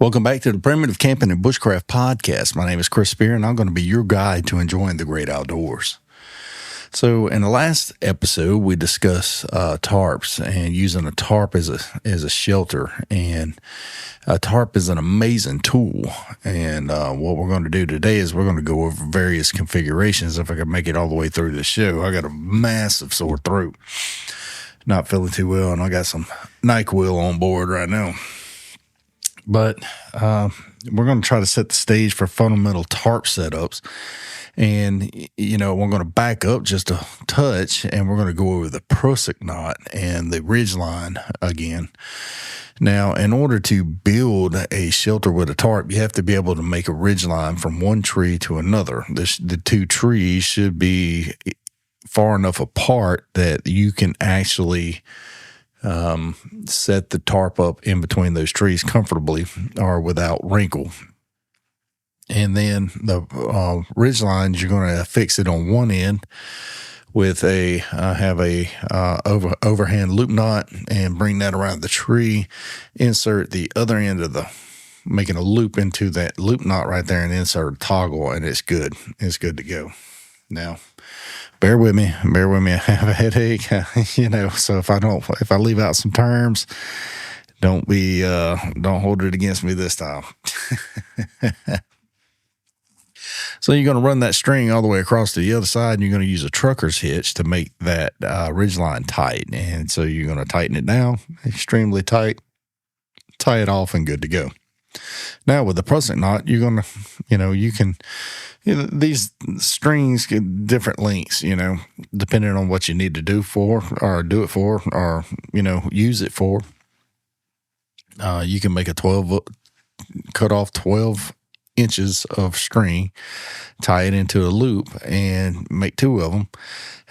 Welcome back to the Primitive Camping and Bushcraft podcast. My name is Chris Spear, and I'm going to be your guide to enjoying the great outdoors. So, in the last episode, we discussed tarps and using a tarp as a shelter. And a tarp is an amazing tool. And what we're going to do today is we're going to go over various configurations. If I can make it all the way through the show, I got a massive sore throat, not feeling too well, and I got some NyQuil on board right now. But we're going to try to set the stage for fundamental tarp setups. And, we're going to back up just a touch, and we're going to go over the Prusik knot and the ridgeline again. Now, in order to build a shelter with a tarp, you have to be able to make a ridgeline from one tree to another. The two trees should be far enough apart that you can actually set the tarp up in between those trees comfortably or without wrinkle. And then the ridge lines, you're going to fix it on one end with have a overhand loop knot and bring that around the tree. Insert the other end of making a loop into that loop knot right there, and insert a toggle, and it's good. It's good to go. Now, bear with me. I have a headache, so if I leave out some terms, don't hold it against me this time. So you're going to run that string all the way across to the other side, and you're going to use a trucker's hitch to make that ridgeline tight. And so you're going to tighten it down extremely tight, tie it off, and good to go. Now with the Prusik knot, you're going to, these strings get different lengths, depending on what you need to do it for, or, use it for. You can make cut off 12 inches of string, tie it into a loop, and make two of them.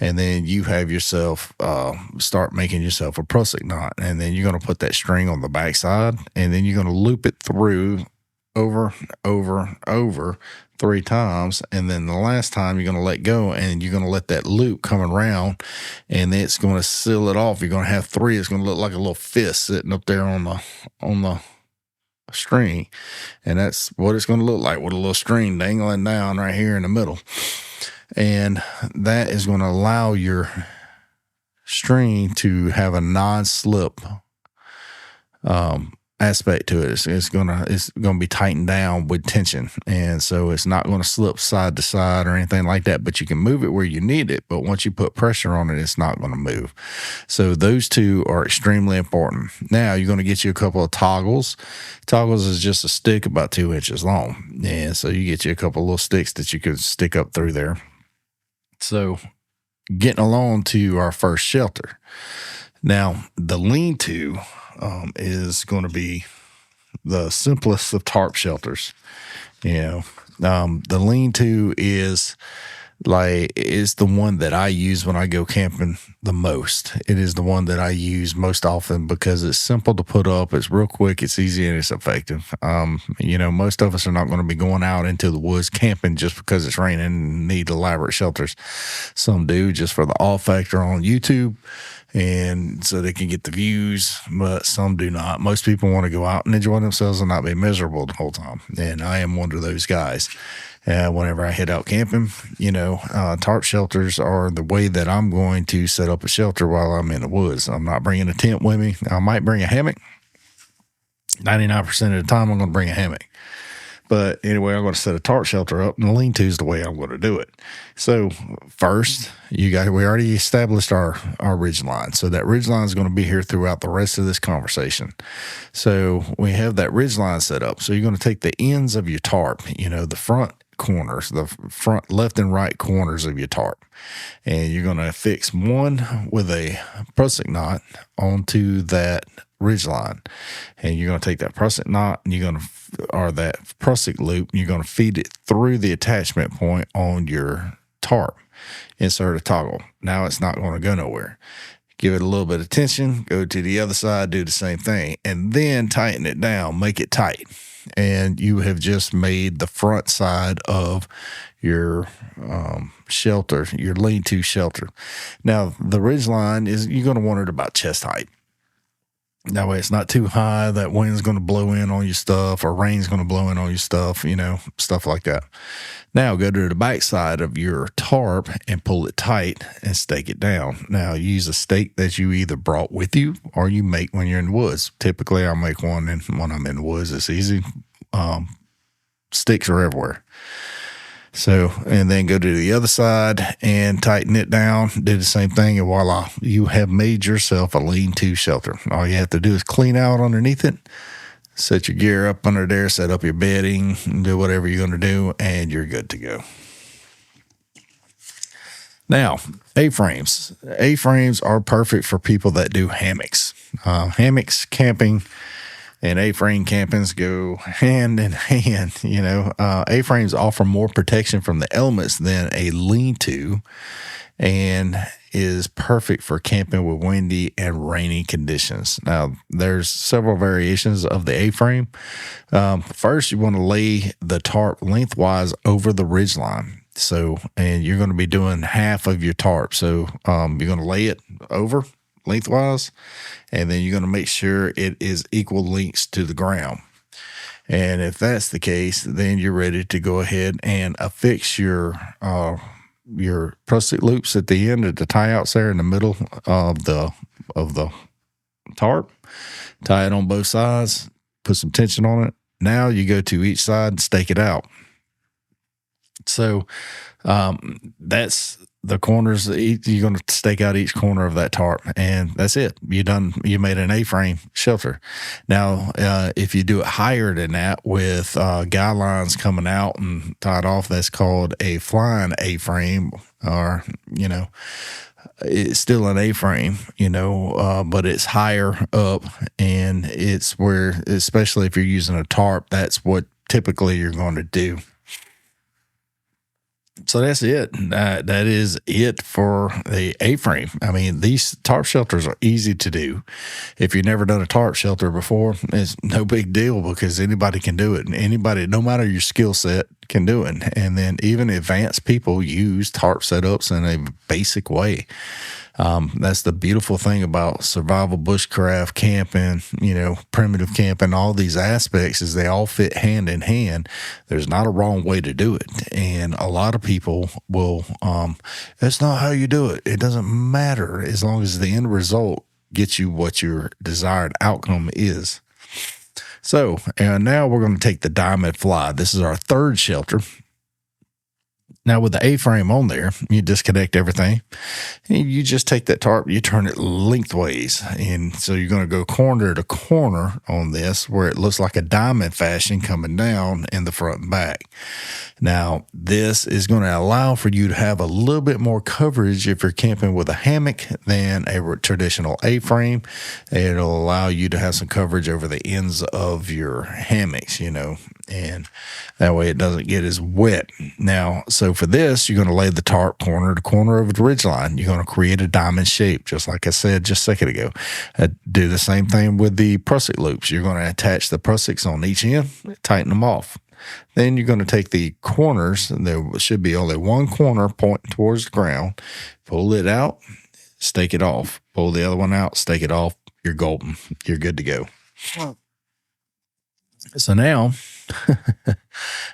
And then you have yourself, start making yourself a Prusik knot. And then you're going to put that string on the back side, and then you're going to loop it through over 3 times. And then the last time you're going to let go, and you're going to let that loop come around, and it's going to seal it off. You're going to have 3. It's going to look like a little fist sitting up there on the string, and that's what it's going to look like, with a little string dangling down right here in the middle. And that is going to allow your string to have a non-slip aspect to it. It's going to be tightened down with tension, and so it's not going to slip side to side or anything like that. But you can move it where you need it. But once you put pressure on it, it's not going to move. So those two are extremely important. Now you're going to get you a couple of toggles. Toggles is just a stick about 2 inches long, and so you get you a couple of little sticks that you could stick up through there. So getting along to our first shelter. Now the lean-to is going to be the simplest of tarp shelters. The lean-to is the one that I use when I go camping the most. It is the one that I use most often because it's simple to put up, it's real quick, it's easy, and it's effective. Most of us are not going to be going out into the woods camping just because it's raining and need elaborate shelters. Some do just for the awe factor on YouTube, and so they can get the views, but some do not. Most people want to go out and enjoy themselves and not be miserable the whole time, and I am one of those guys. Whenever I head out camping, tarp shelters are the way that I'm going to set up a shelter while I'm in the woods. I'm not bringing a tent with me. I might bring a hammock. 99% of the time, I'm going to bring a hammock. But anyway, I'm going to set a tarp shelter up, and the lean-to is the way I'm going to do it. So first, we already established our ridge line. So that ridge line is going to be here throughout the rest of this conversation. So we have that ridge line set up. So you're going to take the ends of your tarp, the front corners, the front left and right corners of your tarp, and you're going to fix one with a Prusik knot onto that ridge line. And you're going to take that Prusik knot, and that Prusik loop, and you're going to feed it through the attachment point on your tarp. Insert a toggle. Now it's not going to go nowhere. Give it a little bit of tension, go to the other side, do the same thing, and then tighten it down, make it tight. And you have just made the front side of your shelter, your lean-to shelter. Now, the ridge line you're going to want it about chest height. That way it's not too high that wind's going to blow in on your stuff or rain's going to blow in on your stuff, stuff like that. Now go to the back side of your tarp and pull it tight and stake it down. Now use a stake that you either brought with you or you make when you're in the woods. Typically I'll make one when I'm in the woods. It's easy. Sticks are everywhere. So, and then go to the other side and tighten it down. Do the same thing, and voila, you have made yourself a lean-to shelter. All you have to do is clean out underneath it, set your gear up under there, set up your bedding, do whatever you're going to do, and you're good to go. Now, A-frames. A-frames are perfect for people that do hammocks. Hammocks, camping, and A-frame campings go hand in hand. A-frames offer more protection from the elements than a lean-to and is perfect for camping with windy and rainy conditions. Now, there's several variations of the A-frame. First, you want to lay the tarp lengthwise over the ridgeline. So, and you're going to be doing half of your tarp. So, you're going to lay it over lengthwise, and then you're going to make sure it is equal lengths to the ground. And if that's the case, then you're ready to go ahead and affix your Prusik loops at the end of the tie outs there in the middle of the tarp. Tie it on both sides, put some tension on it. Now you go to each side and stake it out. So that's the corners. You're going to stake out each corner of that tarp, and that's it. You made an A-frame shelter. Now, if you do it higher than that with guy lines coming out and tied off, that's called a flying A-frame, or it's still an A-frame, but it's higher up, and it's where, especially if you're using a tarp, that's what typically you're going to do. So that's it. That is it for the A-frame. I mean, these tarp shelters are easy to do. If you've never done a tarp shelter before, it's no big deal because anybody can do it. And anybody, no matter your skill set, can do it. And then even advanced people use tarp setups in a basic way. That's the beautiful thing about survival bushcraft camping, primitive camping, all these aspects is they all fit hand in hand. There's not a wrong way to do it. And a lot of people will, that's not how you do it. It doesn't matter as long as the end result gets you what your desired outcome is. So, and now we're going to take the diamond fly. This is our third shelter. Now, with the A-frame on there, you disconnect everything. And you just take that tarp, you turn it lengthways. And so you're going to go corner to corner on this where it looks like a diamond fashion coming down in the front and back. Now, this is going to allow for you to have a little bit more coverage if you're camping with a hammock than a traditional A-frame. It'll allow you to have some coverage over the ends of your hammocks, and that way it doesn't get as wet. Now, so for this, you're going to lay the tarp corner to corner of the ridgeline. You're going to create a diamond shape, just like I said just a second ago. Do the same thing with the Prusik loops. You're going to attach the Prusiks on each end, tighten them off. Then you're going to take the corners, and there should be only one corner pointing towards the ground, pull it out, stake it off. Pull the other one out, stake it off. You're golden. You're good to go. So now,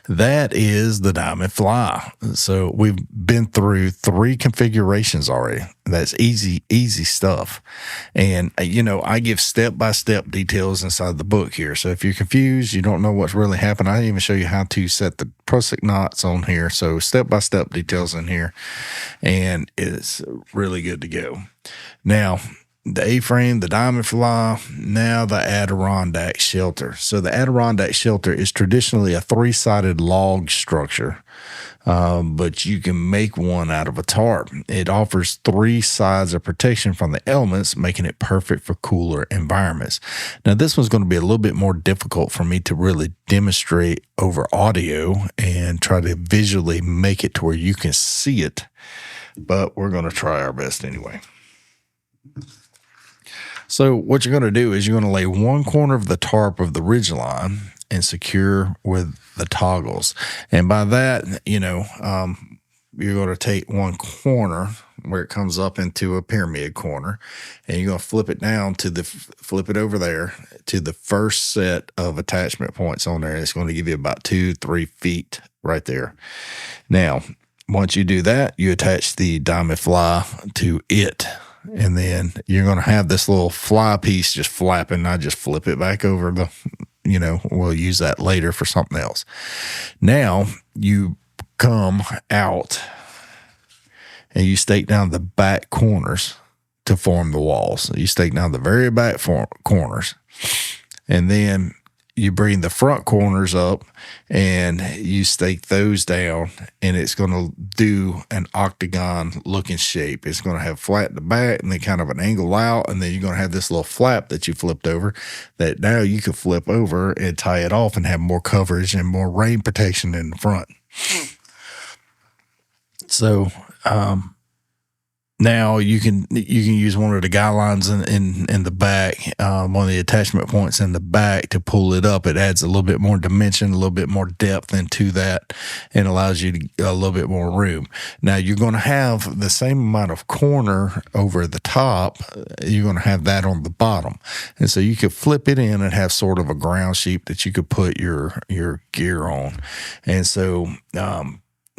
that is the diamond fly. So we've been through 3 configurations already. That's easy stuff. And, I give step-by-step details inside the book here. So if you're confused, you don't know what's really happened, I even show you how to set the Prusik knots on here. So step-by-step details in here. And it's really good to go. Now, the A-frame, the diamond fly, now the Adirondack shelter. So the Adirondack shelter is traditionally a 3-sided log structure, but you can make one out of a tarp. It offers 3 sides of protection from the elements, making it perfect for cooler environments. Now, this one's going to be a little bit more difficult for me to really demonstrate over audio and try to visually make it to where you can see it, but we're going to try our best anyway. So what you're going to do is you're going to lay one corner of the tarp of the ridgeline and secure with the toggles. And by that, you're going to take one corner where it comes up into a pyramid corner, and you're going to flip it down flip it over there to the first set of attachment points on there. It's going to give you about 2-3 feet right there. Now, once you do that, you attach the diamond fly to it. And then you're going to have this little fly piece just flapping. I just flip it back over we'll use that later for something else. Now you come out and you stake down the back corners to form the walls. You stake down the very back corners, and then you bring the front corners up and you stake those down, and it's going to do an octagon looking shape. It's going to have flat in the back and then kind of an angle out, and then you're going to have this little flap that you flipped over that now you can flip over and tie it off and have more coverage and more rain protection in the front. So, now you can use one of the guy lines in the back, one of the attachment points in the back to pull it up. It adds a little bit more dimension, a little bit more depth into that, and allows you to a little bit more room. Now you're going to have the same amount of corner over the top. You're going to have that on the bottom, and so you could flip it in and have sort of a ground sheet that you could put your gear on. And so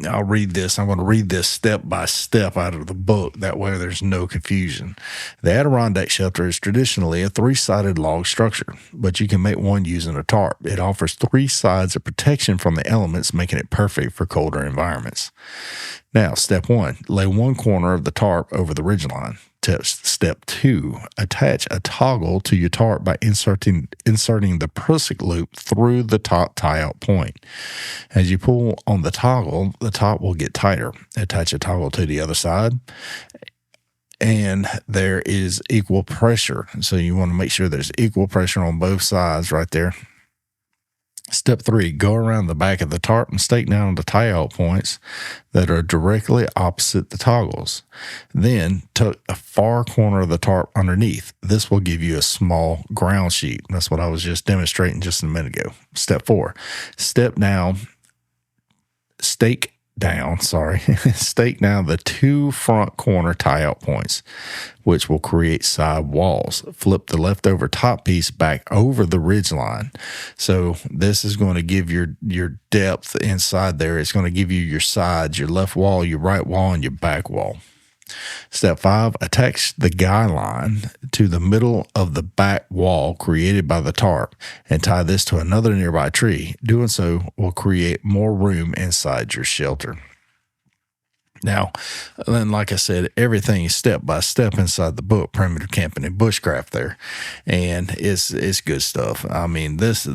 I'll read this. I'm going to read this step by step out of the book. That way there's no confusion. The Adirondack shelter is traditionally a 3-sided log structure, but you can make one using a tarp. It offers 3 sides of protection from the elements, making it perfect for colder environments. Now, step 1, lay one corner of the tarp over the ridgeline. Step 2, attach a toggle to your tarp by inserting the Prusik loop through the top tie-out point. As you pull on the toggle, the top will get tighter. Attach a toggle to the other side, and there is equal pressure. So you want to make sure there's equal pressure on both sides right there. Step 3, go around the back of the tarp and stake down the tie-out points that are directly opposite the toggles. Then tuck a far corner of the tarp underneath. This will give you a small ground sheet. That's what I was just demonstrating just a minute ago. Step 4, stake down the 2 front corner tie-out points, which will create side walls. Flip the leftover top piece back over the ridge line. So this is going to give your depth inside there. It's going to give you your sides, your left wall, your right wall, and your back wall. Step 5, attach the guy line to the middle of the back wall created by the tarp and tie this to another nearby tree. Doing so will create more room inside your shelter. Now, then, like I said, everything is step by step inside the book, Primitive Camping and Bushcraft there, and it's good stuff. I mean, this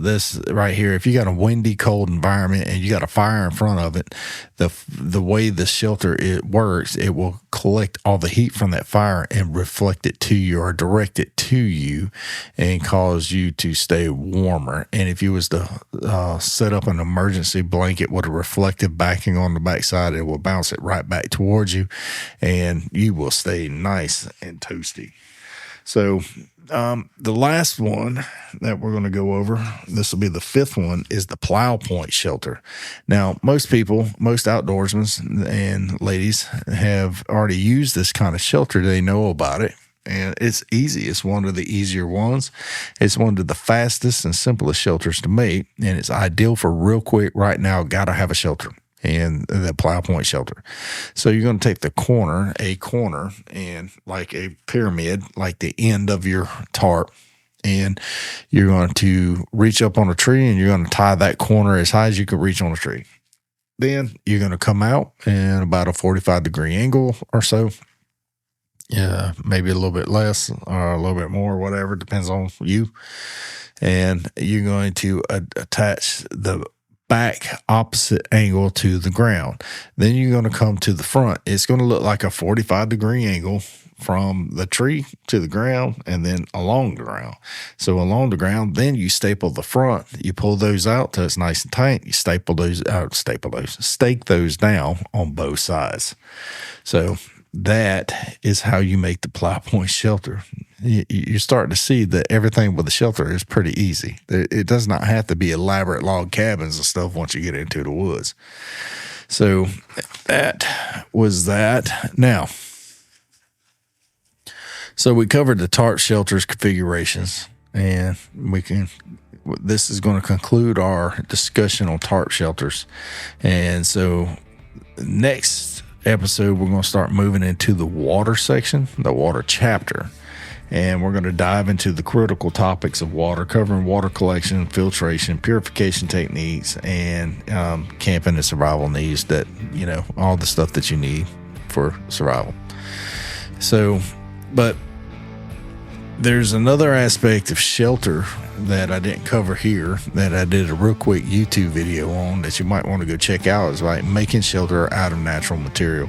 right here, if you got a windy, cold environment and you got a fire in front of it, the way the shelter it works, it will collect all the heat from that fire and reflect it to you or direct it to you and cause you to stay warmer. And if you was to set up an emergency blanket with a reflective backing on the backside, it will bounce it right back towards you, and you will stay nice and toasty. So the last one that we're going to go over, this will be the 5th one, is the Plow Point shelter. Now, most outdoorsmen and ladies have already used this kind of shelter. They know about it, and it's easy. It's one of the easier ones. It's one of the fastest and simplest shelters to make, and it's ideal for real quick, right now, got to have a shelter. And the Plow Point shelter. So you're going to take a corner, and like a pyramid, like the end of your tarp, and you're going to reach up on a tree, and you're going to tie that corner as high as you can reach on a tree. Then you're going to come out in about a 45-degree angle or so. Yeah, maybe a little bit less or a little bit more, whatever, depends on you. And you're going to attach the back opposite angle to the ground. Then you're going to come to the front. It's going to look like a 45-degree angle from the tree to the ground and then along the ground. So along the ground, then you staple the front. You pull those out till it's nice and tight. You stake those down on both sides. So that is how you make the Plow Point shelter. You're starting to see that everything with the shelter is pretty easy. It does not have to be elaborate log cabins and stuff once you get into the woods. So that was that. Now, so we covered the tarp shelters configurations, and this is going to conclude our discussion on tarp shelters. And so next episode, we're going to start moving into the water section, the water chapter. And we're going to dive into the critical topics of water, covering water collection, filtration, purification techniques, and camping and survival needs, that, all the stuff that you need for survival. So, but there's another aspect of shelter that I didn't cover here that I did a real quick YouTube video on that you might want to go check out. Is like making shelter out of natural material.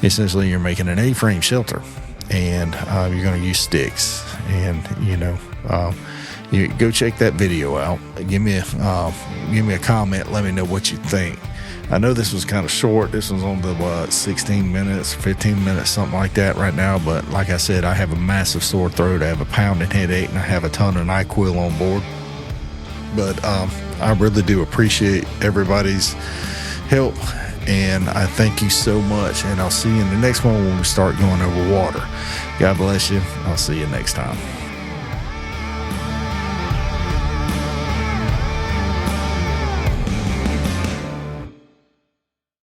Essentially, you're making an A-frame shelter, and you're going to use sticks, and you go check that video out. Give me a comment. Let me know what you think. I know this was kind of short. This was on the 16 minutes, 15 minutes, something like that right now. But like I said, I have a massive sore throat. I have a pounding headache, and I have a ton of NyQuil on board. But I really do appreciate everybody's help, and I thank you so much. And I'll see you in the next one when we start going over water. God bless you. I'll see you next time.